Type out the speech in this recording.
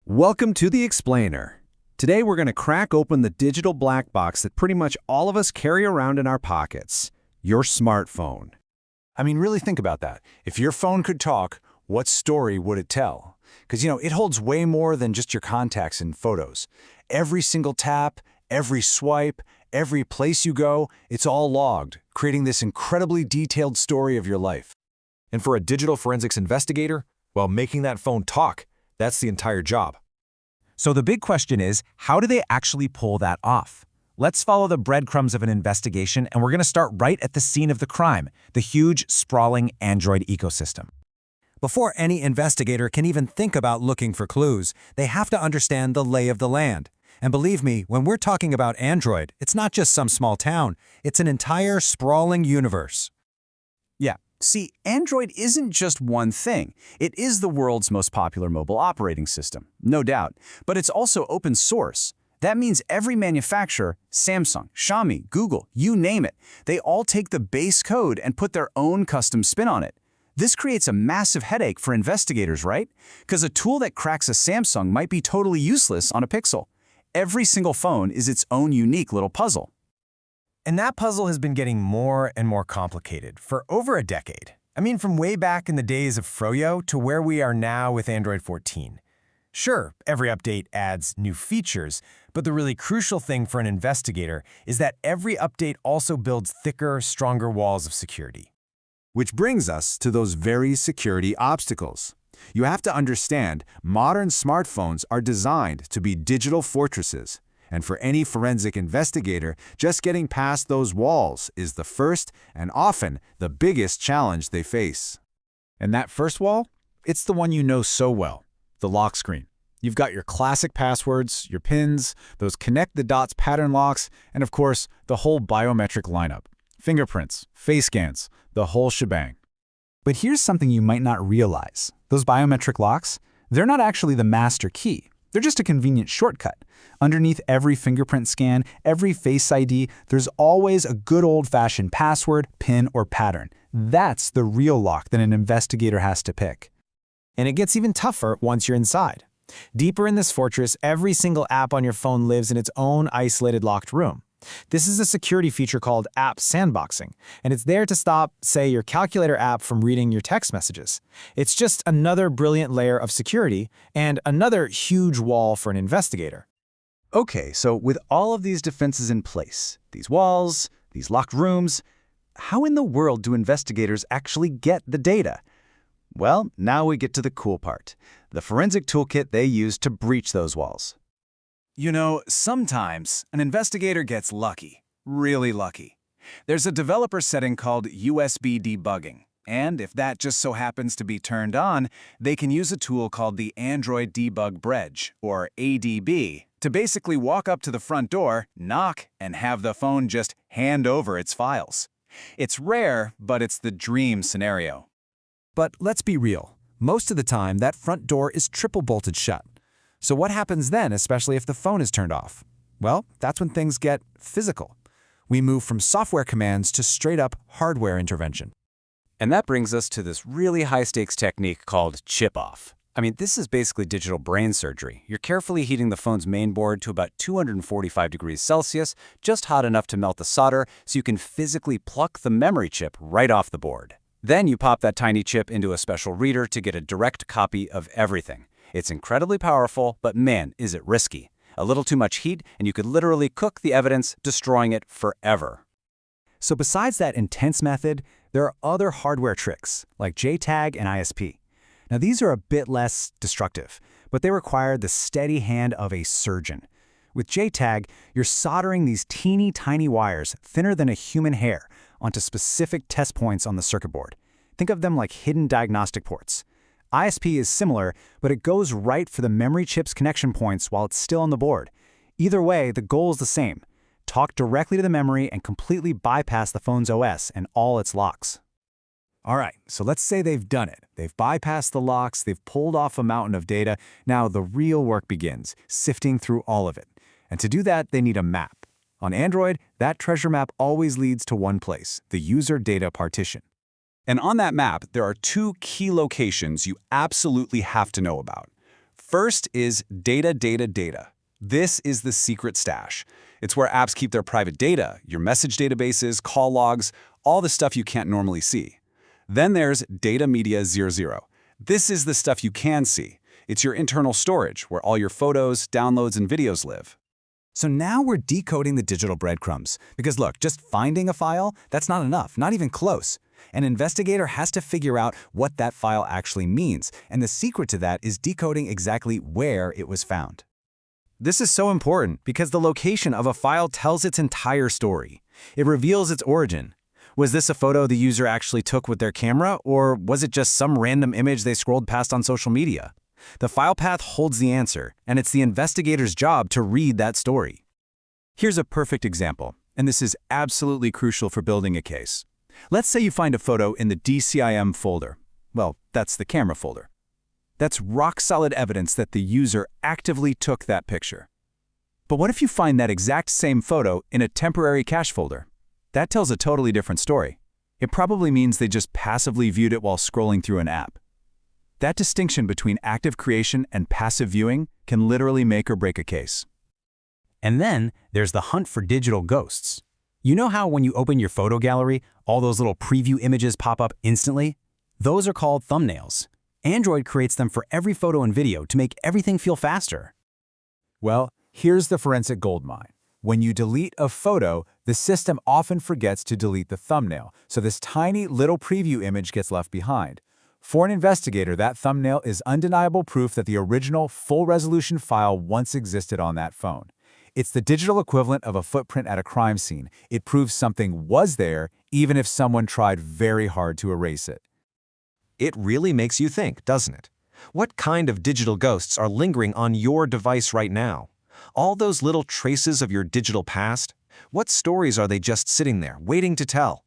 Welcome to The Explainer. Today we're going to crack open the digital black box that pretty much all of us carry around in our pockets, your smartphone. I mean, really think about that. If your phone could talk, what story would it tell? Because, it holds way more than just your contacts and photos. Every single tap, every swipe, every place you go, it's all logged, creating this incredibly detailed story of your life. And for a digital forensics investigator, well, making that phone talk, that's the entire job. So the big question is, how do they actually pull that off? Let's follow the breadcrumbs of an investigation, and we're going to start right at the scene of the crime, the huge, sprawling Android ecosystem. Before any investigator can even think about looking for clues, they have to understand the lay of the land. And believe me, when we're talking about Android, it's not just some small town, it's an entire sprawling universe. Yeah. See, Android isn't just one thing. It is the world's most popular mobile operating system, no doubt. But it's also open source. That means every manufacturer, Samsung, Xiaomi, Google, you name it, they all take the base code and put their own custom spin on it. This creates a massive headache for investigators, right? Because a tool that cracks a Samsung might be totally useless on a Pixel. Every single phone is its own unique little puzzle. And that puzzle has been getting more and more complicated for over a decade. I mean, from way back in the days of Froyo to where we are now with Android 14. Sure, every update adds new features, but the really crucial thing for an investigator is that every update also builds thicker, stronger walls of security. Which brings us to those very security obstacles. You have to understand, modern smartphones are designed to be digital fortresses. And for any forensic investigator, just getting past those walls is the first and often the biggest challenge they face. And that first wall? It's the one you know so well, the lock screen. You've got your classic passwords, your PINs, those connect the dots pattern locks, and of course, the whole biometric lineup. Fingerprints, face scans, the whole shebang. But here's something you might not realize. Those biometric locks, they're not actually the master key. They're just a convenient shortcut. Underneath every fingerprint scan, every Face ID, there's always a good old-fashioned password, PIN, or pattern. That's the real lock that an investigator has to pick. And it gets even tougher once you're inside. Deeper in this fortress, every single app on your phone lives in its own isolated locked room. This is a security feature called App Sandboxing, and it's there to stop, say, your calculator app from reading your text messages. It's just another brilliant layer of security and another huge wall for an investigator. Okay, so with all of these defenses in place, these walls, these locked rooms, how in the world do investigators actually get the data? Well, now we get to the cool part, the forensic toolkit they use to breach those walls. Sometimes an investigator gets lucky, really lucky. There's a developer setting called USB debugging, and if that just so happens to be turned on, they can use a tool called the Android Debug Bridge, or ADB, to basically walk up to the front door, knock, and have the phone just hand over its files. It's rare, but it's the dream scenario. But let's be real. Most of the time, that front door is triple bolted shut. So what happens then, especially if the phone is turned off? Well, that's when things get physical. We move from software commands to straight-up hardware intervention. And that brings us to this really high-stakes technique called chip-off. I mean, this is basically digital brain surgery. You're carefully heating the phone's main board to about 245 degrees Celsius, just hot enough to melt the solder so you can physically pluck the memory chip right off the board. Then you pop that tiny chip into a special reader to get a direct copy of everything. It's incredibly powerful, but man, is it risky. A little too much heat, and you could literally cook the evidence, destroying it forever. So besides that intense method, there are other hardware tricks, like JTAG and ISP. Now these are a bit less destructive, but they require the steady hand of a surgeon. With JTAG, you're soldering these teeny tiny wires, thinner than a human hair, onto specific test points on the circuit board. Think of them like hidden diagnostic ports. ISP is similar, but it goes right for the memory chip's connection points while it's still on the board. Either way, the goal is the same. Talk directly to the memory and completely bypass the phone's OS and all its locks. All right, so let's say they've done it. They've bypassed the locks, they've pulled off a mountain of data. Now the real work begins, sifting through all of it. And to do that, they need a map. On Android, that treasure map always leads to one place, the user data partition. And on that map, there are two key locations you absolutely have to know about. First is data, data, data. This is the secret stash. It's where apps keep their private data, your message databases, call logs, all the stuff you can't normally see. Then there's Data Media 00. This is the stuff you can see. It's your internal storage, where all your photos, downloads, and videos live. So now we're decoding the digital breadcrumbs. Because look, just finding a file, that's not enough, not even close. An investigator has to figure out what that file actually means, and the secret to that is decoding exactly where it was found. This is so important because the location of a file tells its entire story. It reveals its origin. Was this a photo the user actually took with their camera, or was it just some random image they scrolled past on social media? The file path holds the answer, and it's the investigator's job to read that story. Here's a perfect example, and this is absolutely crucial for building a case. Let's say you find a photo in the DCIM folder. Well, that's the camera folder. That's rock-solid evidence that the user actively took that picture. But what if you find that exact same photo in a temporary cache folder? That tells a totally different story. It probably means they just passively viewed it while scrolling through an app. That distinction between active creation and passive viewing can literally make or break a case. And then there's the hunt for digital ghosts. You know how when you open your photo gallery, all those little preview images pop up instantly? Those are called thumbnails. Android creates them for every photo and video to make everything feel faster. Well, here's the forensic goldmine. When you delete a photo, the system often forgets to delete the thumbnail, so this tiny little preview image gets left behind. For an investigator, that thumbnail is undeniable proof that the original full-resolution file once existed on that phone. It's the digital equivalent of a footprint at a crime scene. It proves something was there, even if someone tried very hard to erase it. It really makes you think, doesn't it? What kind of digital ghosts are lingering on your device right now? All those little traces of your digital past? What stories are they just sitting there, waiting to tell?